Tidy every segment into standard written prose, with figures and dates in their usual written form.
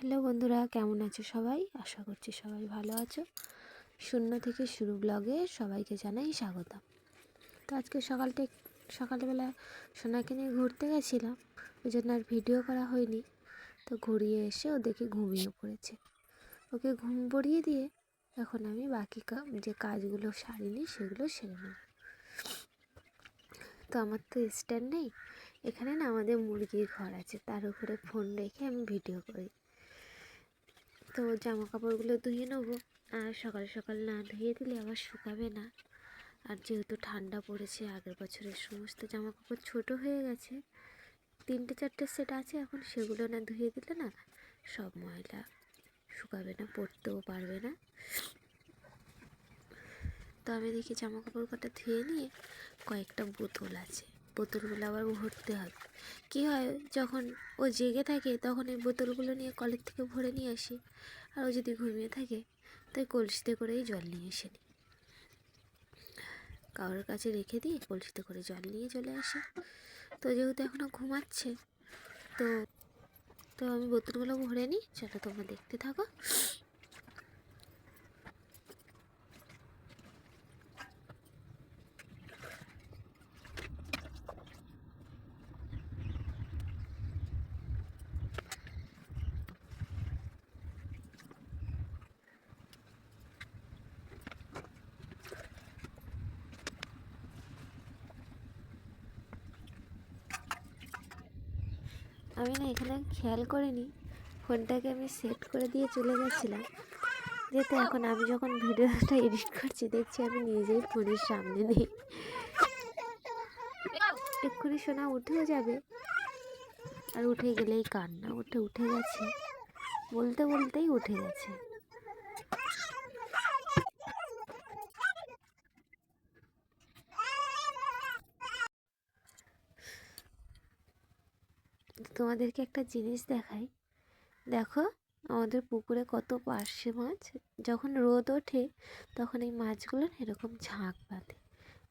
Hello বন্ধুরা, কেমন আছো সবাই? আশা করছি সবাই ভালো আছো। শূন্য থেকে শুরু ব্লগে সবাইকে জানাই স্বাগতম। তো আজকে সকালবেলা সোনাকে নিয়ে ঘুরতে গেছিলাম, ওই জন্য আর ভিডিও করা হয়নি। তো ঘুরিয়ে এসে ও দেখে ঘুমিয়ে পড়েছে। ওকে ঘুম পড়িয়ে দিয়ে এখন আমি বাকি যে কাজগুলো সারিনি সেগুলো সেরে নেব। তো আমার তো স্ট্যান্ড নেই, এখানে না আমাদের মুরগির ঘর আছে, তার উপরে ফোন রেখে আমি ভিডিও করি। তো জামা কাপড়গুলো ধুয়ে নেবো, আর সকাল সকাল না ধুয়ে দিলে আবার শুকাবে না। আর যেহেতু ঠান্ডা পড়েছে, আগের বছরের সমস্ত জামা কাপড় ছোটো হয়ে গেছে, 3-4টে সেট আছে এখন, সেগুলো না ধুয়ে দিলে না সব ময়লা শুকাবে না, পরতেও পারবে না। তো আমি দেখি জামা কাপড় কটা ধুয়ে নিয়ে কয়েকটা বোতল আছে, বোতলগুলো আবার ভরতে হবে। কী হয়, যখন ও জেগে থাকে তখন এই বোতলগুলো নিয়ে কলের থেকে ভরে নিয়ে আসি, আর ও যদি ঘুমিয়ে থাকে তাই কলসিতে করেই জল নিয়ে এসে নিই, কারোর কাছে রেখে দিয়ে কলসিতে করে জল নিয়ে চলে আসি। তো যেহেতু এখনও ঘুমাচ্ছে, তো তো আমি বোতলগুলো ভরে নিই, সেটা তোমরা দেখতে থাকো। আমি না এখানে খেয়াল করিনি, ফোনটাকে আমি সেট করে দিয়ে চলে গেছিলাম, যেহেতু এখন আমি যখন ভিডিওটা এডিট করছি দেখছি আমি নিজেই ফোনের সামনে নেই। এক্ষুনি শোনা উঠেও যাবে, আর উঠে গেলেই কান্না, উঠে গেছে, বলতে বলতেই উঠে গেছে। তোমাদেরকে একটা জিনিস দেখাই, দেখো আমাদের পুকুরে কত পার্শে মাছ। যখন রোদ ওঠে তখন এই মাছগুলো এরকম ঝাঁক বাঁধে,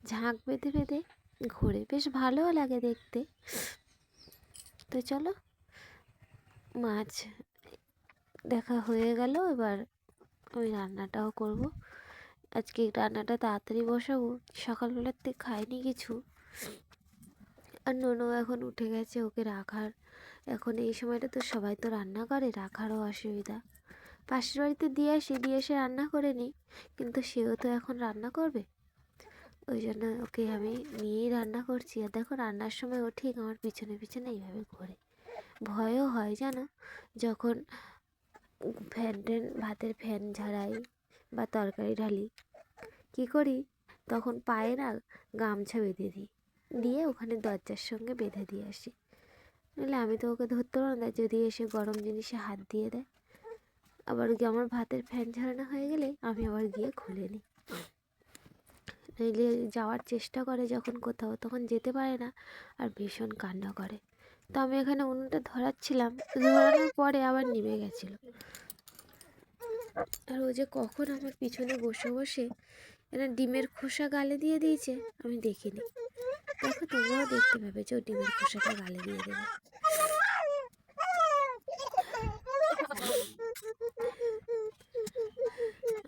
ঝাঁক বেঁধে বেঁধে ঘোরে, বেশ ভালোও লাগে দেখতে। তো চলো, মাছ দেখা হয়ে গেল, এবার আমি রান্নাটাও করব। আজকে রান্নাটা তাড়াতাড়ি বসাবো, সকালবেলাতে খাইনি কিছু। আর ননু এখন উঠে গেছে, ওকে রাখার, এখন এই সময়টা তো সবাই তো রান্না করে, রাখারও অসুবিধা। পাশের বাড়িতে দিয়ে এসে রান্না করে নিই, কিন্তু সেও তো এখন রান্না করবে, ওই জন্য ওকে আমি নিয়েই রান্না করছি। আর দেখো রান্নার সময় ও ঠিক আমার পিছনে পিছনে এইভাবে ঘোরে, ভয়ও হয় জানো। যখন ভাতের ফ্যান ঝাড়াই বা তরকারি ঢালি, কী করি, তখন পায়ে না গামছা বেঁধে দিই, দিয়ে ওখানে দরজার সঙ্গে বেঁধে দিয়ে আসি, নাহলে আমি তো ওকে ধরতে পারবো না যদি এসে গরম জিনিসে হাত দিয়ে দেয়। আবার আমার ভাতের ফ্যান ঝাড়ানো হয়ে গেলে আমি আবার গিয়ে খুলে নিই, নইলে যাওয়ার চেষ্টা করে যখন কোথাও, তখন যেতে পারে না, আর ভীষণ কান্না করে। তো আমি এখানে উনুনটা ধরাচ্ছিলাম, ধরানোর পরে আবার নেমে গেছিলো। আর ও যে কখন আমার পিছনে বসে বসে এরা ডিমের খোসা গালে দিয়ে দিয়েছে আমি দেখিনি। দেখো তোমরাও দেখতে পাবে যে ও ডিমের খোসাটা গালে দিয়ে দেবে।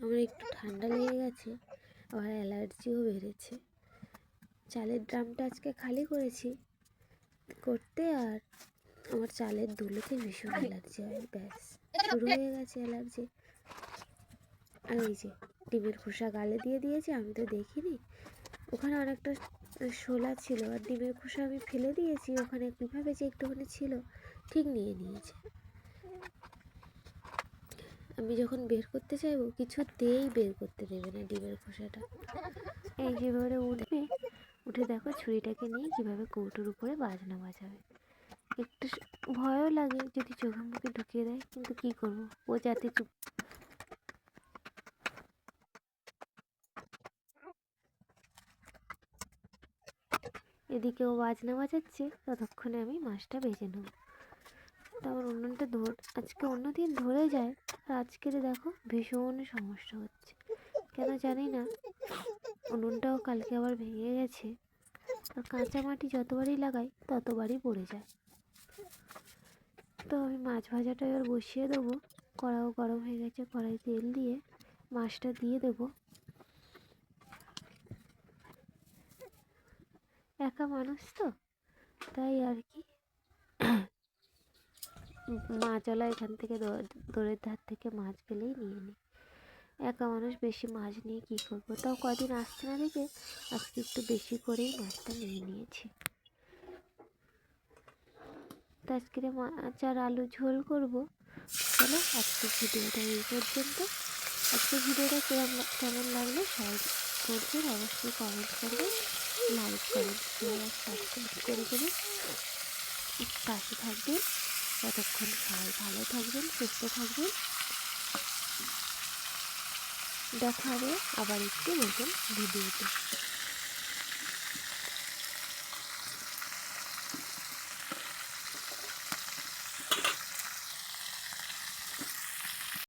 আমার একটু ঠান্ডা লেগে গেছে, আবার অ্যালার্জিও বেড়েছে। চালের ড্রামটা আজকে খালি করেছি করতে, আর আমার চালের ধুলোতে ভীষণ অ্যালার্জি হয়, ব্যাস শুরু হয়ে গেছে অ্যালার্জি। আর এই যে ডিমের খোসা গালে দিয়ে দিয়েছে, আমি তো দেখিনি, ওখানে অনেকটা শোলা ছিল, আর ডিমের খোসা আমি ফেলে দিয়েছি, ওখানে কীভাবে যে একটুখানি ছিল ঠিক নিয়ে নিয়েছে। আমি যখন বের করতে চাইবো কিছুতেই বের করতে দেবে না ডিমের খোসাটা। এই যেভাবে উঠবে, উঠে দেখো ছুরিটাকে নিয়ে কীভাবে কৌটোর উপরে বাজনা বাজাবে। একটু ভয়ও লাগে যদি চোখে মুখে ঢুকিয়ে দেয়, কিন্তু কী করবো, ও যাতে চুপ। এদিকে ও বাজনা বাজাচ্ছে, ততক্ষণে আমি মাছটা ভেজে নেব। তারপর উনুনটা আজকে অন্যদিন ধরে যায়, আর আজকের দেখো ভীষণ সমস্যা হচ্ছে, কেন জানি না। উনুনটাও কালকে আবার ভেঙে গেছে, আর কাঁচা মাটি যতবারই লাগাই ততবারই পড়ে যায়। তো আমি মাছ ভাজাটা এবার বসিয়ে দেবো। কড়াও গরম হয়ে গেছে, কড়াই তেল দিয়ে মাছটা দিয়ে দেবো। একা মানুষ তো, তাই আর কি মাছওয়ালা এখান থেকে দোরের ধার থেকে মাছ পেলেই নিয়ে নিই। একা মানুষ বেশি মাছ নিয়ে কী করবো, তাও কদিন আসছে না দেখে আজকে একটু বেশি করেই মাছটা নিয়ে নিয়েছি। তো আজকে মাছ আর আলু ঝোল করবো। চলো আজকে ভিডিওটা এই পর্যন্ত। আজকে ভিডিওটা কেমন লাগলো সবাই করবেন, অবশ্যই কমেন্ট করবেন, লাইক করেন, শেয়ার আর সাবস্ক্রাইব করে দেবেন, পাশে থাকবেন। ততক্ষণ সবাই ভালো থাকবেন, সুস্থ থাকবেন। দেখা হবে আবার একটি নতুন ভিডিওতে।